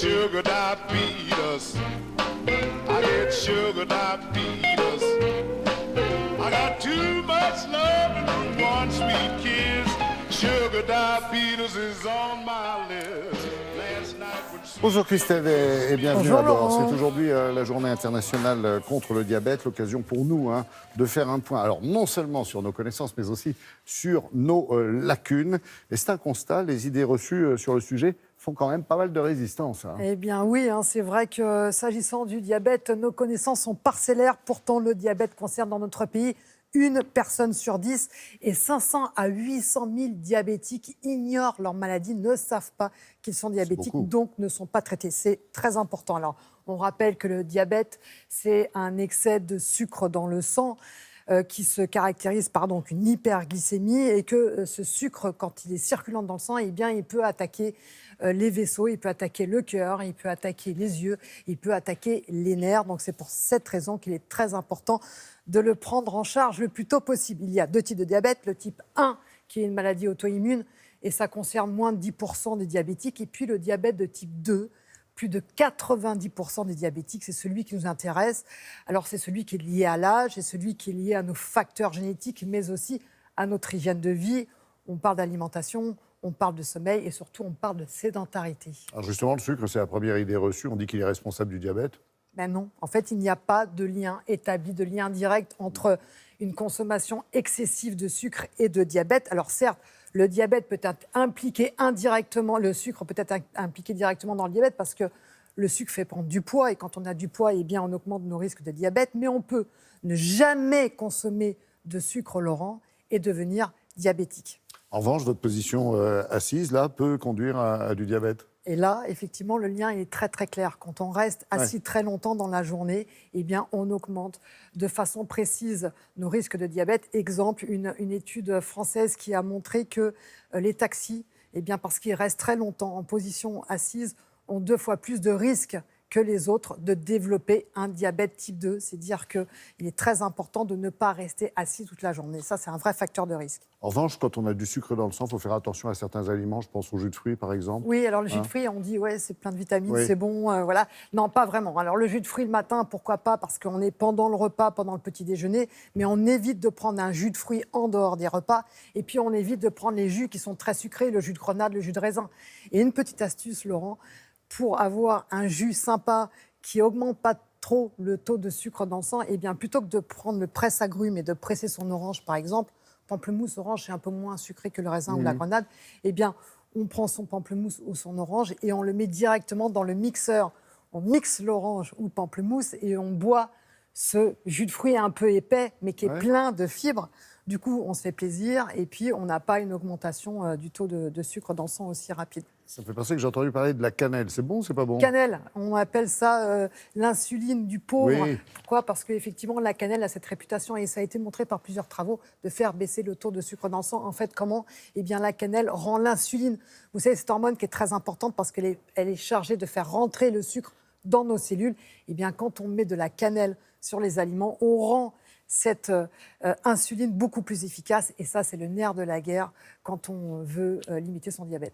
sugar diabetes. I get sugar diabetes. I got too much love and one sweet kiss. Sugar diabetes is on my list. Last night when... Bonjour Christelle et bienvenue Bonjour à bord. Laurent. C'est aujourd'hui la journée internationale contre le diabète, l'occasion pour nous de faire un point. Alors non seulement sur nos connaissances, mais aussi sur nos lacunes. Et c'est un constat, les idées reçues sur le sujet font quand même pas mal de résistance. Eh bien oui, c'est vrai que s'agissant du diabète, nos connaissances sont parcellaires. Pourtant, le diabète concerne dans notre pays une personne sur 10 et 500 à 800 000 diabétiques ignorent leur maladie, ne savent pas qu'ils sont diabétiques, donc ne sont pas traités. C'est très important. Alors, on rappelle que le diabète, c'est un excès de sucre dans le sang qui se caractérise par donc une hyperglycémie et que ce sucre, quand il est circulant dans le sang, eh bien, il peut attaquer les vaisseaux, il peut attaquer le cœur, il peut attaquer les yeux, il peut attaquer les nerfs. Donc c'est pour cette raison qu'il est très important de le prendre en charge le plus tôt possible. Il y a deux types de diabète, le type 1 qui est une maladie auto-immune et ça concerne moins de 10% des diabétiques, et puis le diabète de type 2, plus de 90% des diabétiques, c'est celui qui nous intéresse. Alors c'est celui qui est lié à l'âge, c'est celui qui est lié à nos facteurs génétiques, mais aussi à notre hygiène de vie. On parle d'alimentation, on parle de sommeil et surtout on parle de sédentarité. Alors justement, le sucre, c'est la première idée reçue. On dit qu'il est responsable du diabète. Ben non, en fait, il n'y a pas de lien établi, de lien direct entre une consommation excessive de sucre et de diabète. Alors certes, le diabète peut être impliqué indirectement, le sucre peut être impliqué directement dans le diabète parce que le sucre fait prendre du poids et quand on a du poids, eh bien, on augmente nos risques de diabète. Mais on peut ne jamais consommer de sucre, Laurent, et devenir diabétique. En revanche, votre position assise, là, peut conduire à du diabète. Et là, effectivement, le lien est très, très clair. Quand on reste assis très longtemps dans la journée, eh bien, on augmente de façon précise nos risques de diabète. Exemple, une étude française qui a montré que les taxis, eh bien, parce qu'ils restent très longtemps en position assise, ont 2 fois plus de risques que les autres de développer un diabète type 2. C'est dire qu'il est très important de ne pas rester assis toute la journée. Ça, c'est un vrai facteur de risque. En revanche, quand on a du sucre dans le sang, il faut faire attention à certains aliments. Je pense au jus de fruits, par exemple. Oui, alors le jus de fruits, on dit, ouais, c'est plein de vitamines, c'est bon, voilà. Non, pas vraiment. Alors le jus de fruits le matin, pourquoi pas? Parce qu'on est pendant le repas, pendant le petit déjeuner, mais on évite de prendre un jus de fruits en dehors des repas. Et puis on évite de prendre les jus qui sont très sucrés, le jus de grenade, le jus de raisin. Et une petite astuce, Laurent, pour avoir un jus sympa qui augmente pas trop le taux de sucre dans le sang, eh bien, plutôt que de prendre le presse-agrumes et de presser son orange, par exemple, pamplemousse, orange, c'est un peu moins sucré que le raisin ou la grenade, eh bien, on prend son pamplemousse ou son orange et on le met directement dans le mixeur. On mixe l'orange ou le pamplemousse et on boit ce jus de fruits un peu épais, mais qui est plein de fibres. Du coup, on se fait plaisir et puis on n'a pas une augmentation du taux de sucre dans le sang aussi rapide. Ça me fait penser que j'ai entendu parler de la cannelle. C'est bon ou c'est pas bon? Cannelle, on appelle ça l'insuline du pauvre. Oui. Pourquoi? Parce qu'effectivement, la cannelle a cette réputation, et ça a été montré par plusieurs travaux, de faire baisser le taux de sucre dans le sang. En fait, comment? Eh bien, la cannelle rend l'insuline. Vous savez, cette hormone qui est très importante parce qu'elle est chargée de faire rentrer le sucre dans nos cellules. Eh bien, quand on met de la cannelle sur les aliments, on rend cette insuline beaucoup plus efficace. Et ça, c'est le nerf de la guerre quand on veut limiter son diabète.